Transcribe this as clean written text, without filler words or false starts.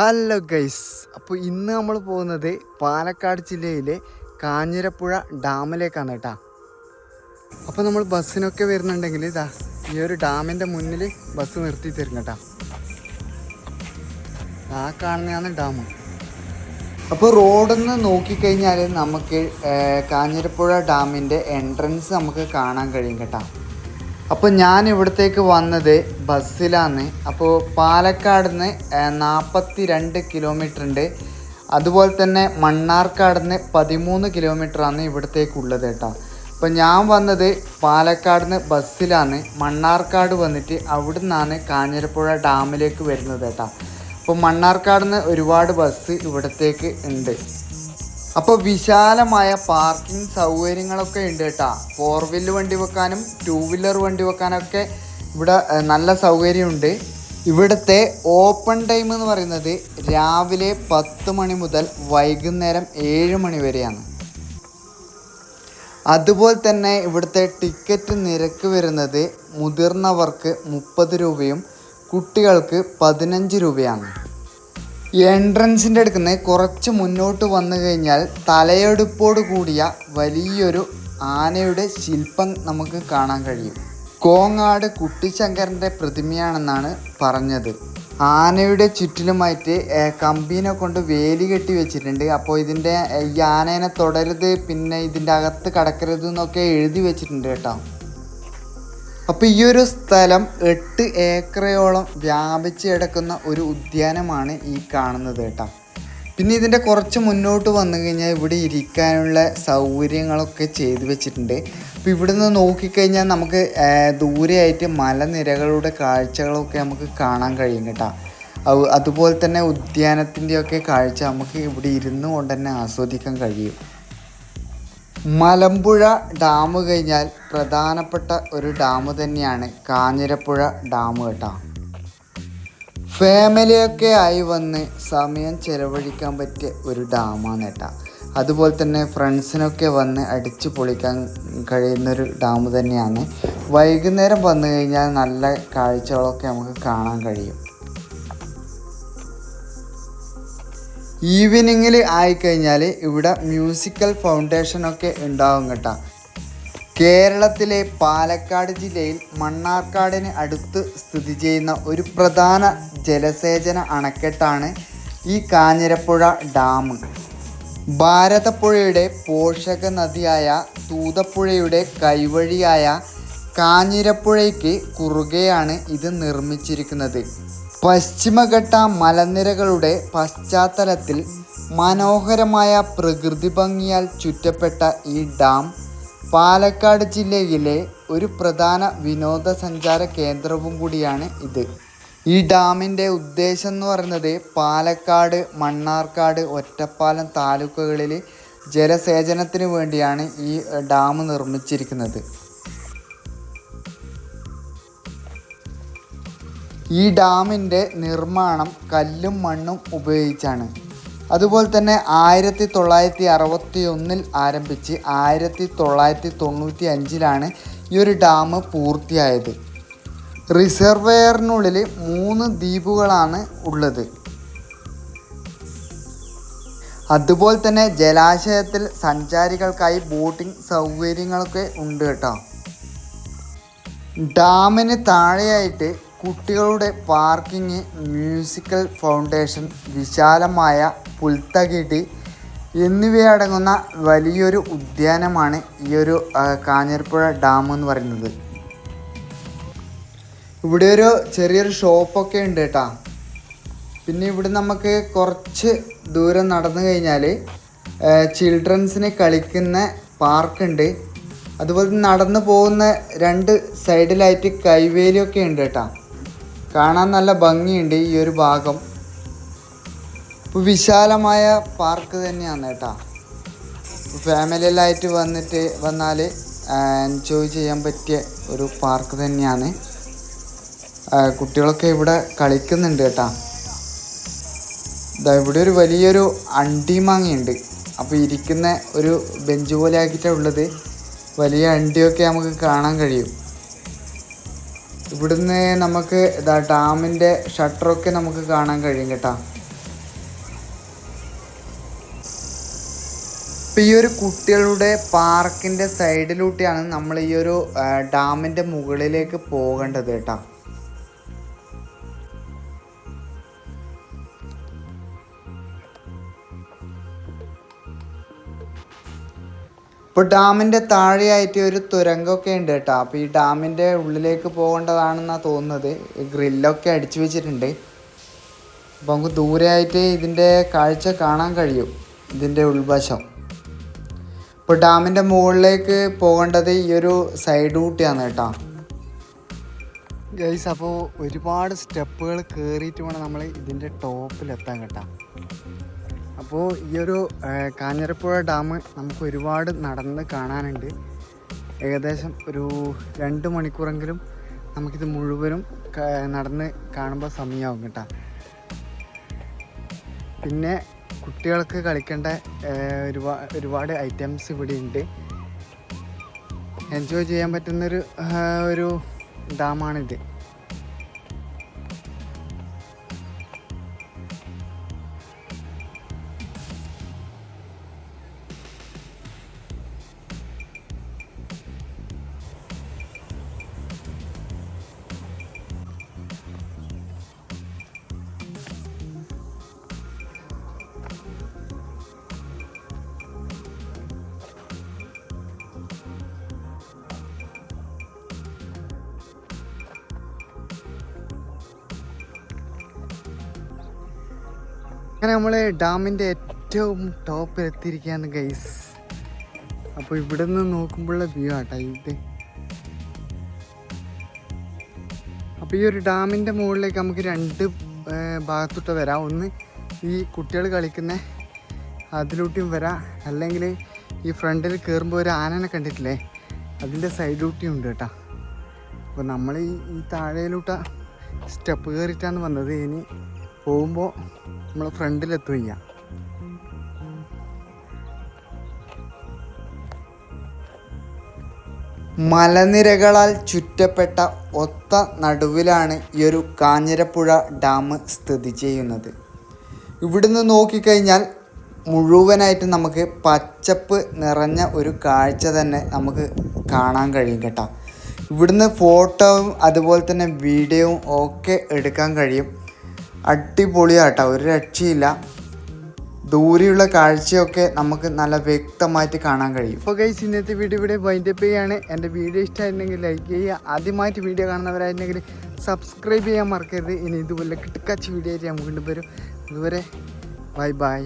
Hello guys, അപ്പോൾ ഇന്ന് നമ്മൾ പോകുന്നത് പാലക്കാട് ജില്ലയിലെ കാഞ്ഞിരപ്പുഴ ഡാമിലേക്കാണ് കേട്ടോ. അപ്പോൾ നമ്മൾ ബസ്സിനൊക്കെ വരുന്നുണ്ടെങ്കിൽ ഇതാ ഈ ഒരു ഡാമിൻ്റെ മുന്നിൽ ബസ് നിർത്തി തരും കേട്ടോ. ആ കാണുന്നതാണ് ഡാം. അപ്പോൾ റോഡിൽ നിന്ന് നോക്കിക്കഴിഞ്ഞാൽ നമുക്ക് കാഞ്ഞിരപ്പുഴ ഡാമിൻ്റെ എൻട്രൻസ് നമുക്ക് കാണാൻ കഴിയും കേട്ടോ. അപ്പോൾ ഞാൻ ഇവിടത്തേക്ക് വന്നത് ബസ്സിലാണ്. അപ്പോൾ പാലക്കാട് നിന്ന് 42 കിലോമീറ്റർ ഉണ്ട്. അതുപോലെ തന്നെ മണ്ണാർക്കാട് നിന്ന് 13 കിലോമീറ്ററാണ് ഇവിടത്തേക്കുള്ളത് കേട്ടോ. അപ്പോൾ ഞാൻ വന്നത് പാലക്കാട് നിന്ന് ബസ്സിലാണ്. മണ്ണാർക്കാട് വന്നിട്ട് അവിടെ നിന്നാണ് കാഞ്ഞിരപ്പുഴ ഡാമിലേക്ക് വരുന്നത് കേട്ടോ. അപ്പോൾ മണ്ണാർക്കാട് നിന്ന് ഒരുപാട് ബസ് ഇവിടത്തേക്ക് ഉണ്ട്. അപ്പോൾ വിശാലമായ പാർക്കിംഗ് സൗകര്യങ്ങളൊക്കെ ഉണ്ട് കേട്ടോ. 4 വീലർ വണ്ടി വെക്കാനും 2 വീലർ വണ്ടി വെക്കാനൊക്കെ ഇവിടെ നല്ല സൗകര്യമുണ്ട്. ഇവിടുത്തെ ഓപ്പൺ ടൈം എന്ന് പറയുന്നത് രാവിലെ 10 മണി മുതൽ വൈകുന്നേരം 7 മണി വരെയാണ്. അതുപോലെ തന്നെ ഇവിടുത്തെ ടിക്കറ്റ് നിരക്ക് വരുന്നത് മുതിർന്നവർക്ക് 30 രൂപയും കുട്ടികൾക്ക് 15 രൂപയാണ്. എൻട്രൻസിൻ്റെ അടുക്കുന്ന കുറച്ച് മുന്നോട്ട് വന്നു കഴിഞ്ഞാൽ തലയെടുപ്പോട് കൂടിയ വലിയൊരു ആനയുടെ ശില്പം നമുക്ക് കാണാൻ കഴിയും. കോങ്ങാട് കുട്ടിശങ്കരൻ്റെ പ്രതിമയാണെന്നാണ് പറഞ്ഞത്. ആനയുടെ ചുറ്റിലുമായിട്ട് കമ്പീനെ കൊണ്ട് വേലി കെട്ടി വെച്ചിട്ടുണ്ട്. അപ്പോൾ ഇതിൻ്റെ ഈ ആനേനെ തുടരുത്, പിന്നെ ഇതിൻ്റെ അകത്ത് കടക്കരുത് എന്നൊക്കെ എഴുതി വെച്ചിട്ടുണ്ട് കേട്ടോ. അപ്പോൾ ഈ ഒരു സ്ഥലം 8 ഏക്കറയോളം വ്യാപിച്ച് കിടക്കുന്ന ഒരു ഉദ്യാനമാണ് ഈ കാണുന്നത് കേട്ടോ. പിന്നെ ഇതിൻ്റെ കുറച്ച് മുന്നോട്ട് വന്നു കഴിഞ്ഞാൽ ഇവിടെ ഇരിക്കാനുള്ള സൗകര്യങ്ങളൊക്കെ ചെയ്തു വെച്ചിട്ടുണ്ട്. അപ്പോൾ ഇവിടെ നിന്ന് നോക്കിക്കഴിഞ്ഞാൽ നമുക്ക് ദൂരെയായിട്ട് മലനിരകളുടെ കാഴ്ചകളൊക്കെ നമുക്ക് കാണാൻ കഴിയും കേട്ടോ. അതുപോലെ തന്നെ ഉദ്യാനത്തിൻ്റെയൊക്കെ കാഴ്ച നമുക്ക് ഇവിടെ ഇരുന്നു കൊണ്ട് തന്നെ ആസ്വദിക്കാൻ കഴിയും. മലമ്പുഴ ഡാം കഴിഞ്ഞാൽ പ്രധാനപ്പെട്ട ഒരു ഡാം തന്നെയാണ് കാഞ്ഞിരപ്പുഴ ഡാം കേട്ടോ. ഫാമിലിയൊക്കെ ആയി വന്ന് സമയം ചിലവഴിക്കാൻ പറ്റിയ ഒരു ഡാമാണ് കേട്ടോ. അതുപോലെ തന്നെ ഫ്രണ്ട്സിനൊക്കെ വന്ന് അടിച്ചു പൊളിക്കാൻ കഴിയുന്നൊരു ഡാം തന്നെയാണ്. വൈകുന്നേരം വന്നു കഴിഞ്ഞാൽ നല്ല കാഴ്ചകളൊക്കെ നമുക്ക് കാണാൻ കഴിയും. ഈവനിങ്ങിൽ ആയിക്കഴിഞ്ഞാൽ ഇവിടെ മ്യൂസിക്കൽ ഫൗണ്ടേഷനൊക്കെ ഉണ്ടാവും കേട്ടോ. കേരളത്തിലെ പാലക്കാട് ജില്ലയിൽ മണ്ണാർക്കാടിന് അടുത്ത് സ്ഥിതി ചെയ്യുന്ന ഒരു പ്രധാന ജലസേചന അണക്കെട്ടാണ് ഈ കാഞ്ഞിരപ്പുഴ ഡാം. ഭാരതപ്പുഴയുടെ പോഷക നദിയായ തൂതപ്പുഴയുടെ കൈവഴിയായ കാഞ്ഞിരപ്പുഴയ്ക്ക് കുറുകെയാണ് ഇത് നിർമ്മിച്ചിരിക്കുന്നത്. പശ്ചിമഘട്ട മലനിരകളുടെ പശ്ചാത്തലത്തിൽ മനോഹരമായ പ്രകൃതി ഭംഗിയാൽ ചുറ്റപ്പെട്ട ഈ ഡാം പാലക്കാട് ജില്ലയിലെ ഒരു പ്രധാന വിനോദസഞ്ചാര കേന്ദ്രവും കൂടിയാണ് ഇത്. ഈ ഡാമിൻ്റെ ഉദ്ദേശം എന്ന് പറയുന്നത് പാലക്കാട്, മണ്ണാർക്കാട്, ഒറ്റപ്പാലം താലൂക്കുകളിൽ ജലസേചനത്തിന് വേണ്ടിയാണ് ഈ ഡാം നിർമ്മിച്ചിരിക്കുന്നത്. ഈ ഡാമിൻ്റെ നിർമ്മാണം കല്ലും മണ്ണും ഉപയോഗിച്ചാണ്. അതുപോലെ തന്നെ 1961 ആരംഭിച്ച് 1995 ഈ ഒരു ഡാം പൂർത്തിയായത്. റിസർവെയറിനുള്ളിൽ 3 ദ്വീപുകളാണ് ഉള്ളത്. അതുപോലെ തന്നെ ജലാശയത്തിൽ സഞ്ചാരികൾക്കായി ബോട്ടിംഗ് സൗകര്യങ്ങളൊക്കെ ഉണ്ട് കേട്ടോ. ഡാമിന് താഴെയായിട്ട് കുട്ടികളുടെ പാർക്കിംഗ്, മ്യൂസിക്കൽ ഫൗണ്ടേഷൻ, വിശാലമായ പുൽത്തകിടി എന്നിവയടങ്ങുന്ന വലിയൊരു ഉദ്യാനമാണ് ഈ ഒരു കാഞ്ഞിരപ്പുഴ ഡാം എന്ന് പറയുന്നത്. ഇവിടെ ഒരു ചെറിയൊരു ഷോപ്പൊക്കെ ഉണ്ട് കേട്ടോ. പിന്നെ ഇവിടെ നമുക്ക് കുറച്ച് ദൂരം നടന്നു കഴിഞ്ഞാൽ ചിൽഡ്രൻസിന് കളിക്കുന്ന പാർക്കുണ്ട്. അതുപോലെ നടന്നു പോകുന്ന 2 സൈഡിലായിട്ട് കൈവേലിയൊക്കെ ഉണ്ട് കേട്ടോ. കാണാൻ നല്ല ഭംഗിയുണ്ട് ഈ ഒരു ഭാഗം. ഇപ്പോൾ വിശാലമായ പാർക്ക് തന്നെയാണ് കേട്ടോ. ഫാമിലിയിലായിട്ട് വന്നാൽ എൻജോയ് ചെയ്യാൻ പറ്റിയ ഒരു പാർക്ക് തന്നെയാണ്. കുട്ടികളൊക്കെ ഇവിടെ കളിക്കുന്നുണ്ട് കേട്ടോ. ഇവിടെ ഒരു വലിയൊരു അണ്ടിമാങ്ങയുണ്ട്. അപ്പോൾ ഇരിക്കുന്ന ഒരു ബെഞ്ച് പോലെ ആക്കിയിട്ടാണ് ഉള്ളത്. വലിയ അണ്ടിയൊക്കെ നമുക്ക് കാണാൻ കഴിയും. ഇവിടുന്ന് നമുക്ക് ഡാമിൻ്റെ ഷട്ടറൊക്കെ നമുക്ക് കാണാൻ കഴിയും കേട്ടോ. ഇപ്പോൾ ഈ ഒരു കുട്ടികളുടെ പാർക്കിൻ്റെ സൈഡിലൂട്ടിയാണ് നമ്മൾ ഈ ഒരു ഡാമിൻ്റെ മുകളിലേക്ക് പോകേണ്ടത് കേട്ടോ. ഇപ്പോൾ ഡാമിൻ്റെ താഴെയായിട്ട് ഒരു തുരങ്കമൊക്കെ ഉണ്ട് കേട്ടോ. അപ്പോൾ ഈ ഡാമിൻ്റെ ഉള്ളിലേക്ക് പോകേണ്ടതാണെന്നാണ് തോന്നുന്നത്. ഗ്രില്ലൊക്കെ അടിച്ചു വെച്ചിട്ടുണ്ട്. അപ്പോൾ നമുക്ക് ദൂരെയായിട്ട് ഇതിൻ്റെ കാഴ്ച കാണാൻ കഴിയും, ഇതിൻ്റെ ഉൾവശം. ഇപ്പോൾ ഡാമിൻ്റെ മുകളിലേക്ക് പോകേണ്ടത് ഈ ഒരു സൈഡ് ഊട്ടിയാണ് കേട്ടോ ഗൈസ്. അപ്പോൾ ഒരുപാട് സ്റ്റെപ്പുകൾ കയറിയിട്ട് വേണം നമ്മൾ ഇതിൻ്റെ ടോപ്പിലെത്താൻ കേട്ടോ. അപ്പോൾ ഈ ഒരു കാഞ്ഞിരപ്പുഴ ഡാം നമുക്ക് ഒരുപാട് നടന്ന് കാണാനുണ്ട്. ഏകദേശം ഒരു 2 മണിക്കൂറെങ്കിലും നമുക്കിത് മുഴുവനും നടന്ന് കാണുമ്പോൾ സമയമാകും കേട്ടോ. പിന്നെ കുട്ടികൾക്ക് കളിക്കേണ്ട ഒരുപാട് ഐറ്റംസ് ഇവിടെ ഉണ്ട്. എൻജോയ് ചെയ്യാൻ പറ്റുന്നൊരു ഡാമാണിത്. അങ്ങനെ നമ്മൾ ഡാമിൻ്റെ ഏറ്റവും ടോപ്പിൽ എത്തിയിരിക്കുകയാണ് ഗൈസ്. അപ്പോൾ ഇവിടെ നിന്ന് നോക്കുമ്പോഴുള്ള വ്യൂ ആട്ടോ ഇത്. അപ്പോൾ ഈ ഒരു ഡാമിൻ്റെ മുകളിലേക്ക് നമുക്ക് 2 ഭാഗത്തോട്ട് വരാം. ഒന്ന് ഈ കുട്ടികൾ കളിക്കുന്ന അതിലൂട്ടിയും വരാം, അല്ലെങ്കിൽ ഈ ഫ്രണ്ടിൽ കയറുമ്പോൾ ഒരു ആനനെ കണ്ടിട്ടില്ലേ, അതിൻ്റെ സൈഡിലൂട്ടിയും ഉണ്ട് കേട്ടോ. അപ്പോൾ നമ്മൾ ഈ താഴയിലൂട്ട സ്റ്റെപ്പ് കയറിയിട്ടാണ് വന്നത്. ഇനി പോകുമ്പോൾ നമ്മൾ ഫ്രണ്ടിലെത്തുക ചെയ്യാം. മലനിരകളാൽ ചുറ്റപ്പെട്ട ഒത്ത നടുവിലാണ് ഈ ഒരു കാഞ്ഞിരപ്പുഴ ഡാം സ്ഥിതി ചെയ്യുന്നത്. ഇവിടുന്ന് നോക്കിക്കഴിഞ്ഞാൽ മുഴുവനായിട്ട് നമുക്ക് പച്ചപ്പ് നിറഞ്ഞ ഒരു കാഴ്ച തന്നെ നമുക്ക് കാണാൻ കഴിയും കേട്ടോ. ഇവിടുന്ന് ഫോട്ടോയും അതുപോലെ തന്നെ വീഡിയോയും ഒക്കെ എടുക്കാൻ കഴിയും. അടിപൊളിയാട്ടോ, ഒരു രക്ഷയില്ല. ദൂരെയുള്ള കാഴ്ചയൊക്കെ നമുക്ക് നല്ല വ്യക്തമായിട്ട് കാണാൻ കഴിയും. അപ്പോൾ ഗൈസ്, ഇന്നത്തെ വീഡിയോ ഇവിടെ വൈൻഡപ്പ് ചെയ്യാണ്. എൻ്റെ വീഡിയോ ഇഷ്ടമായിരുന്നെങ്കിൽ ലൈക്ക് ചെയ്യുക. ആദ്യമായിട്ട് വീഡിയോ കാണുന്നവരായിരുന്നെങ്കിൽ സബ്സ്ക്രൈബ് ചെയ്യാൻ മറക്കരുത്. ഇനി ഇതുപോലെ കിടക്കാച്ച വീഡിയോ ആയിട്ട് നമുക്ക് കൊണ്ടുവരും. അതുവരെ ബൈ ബൈ.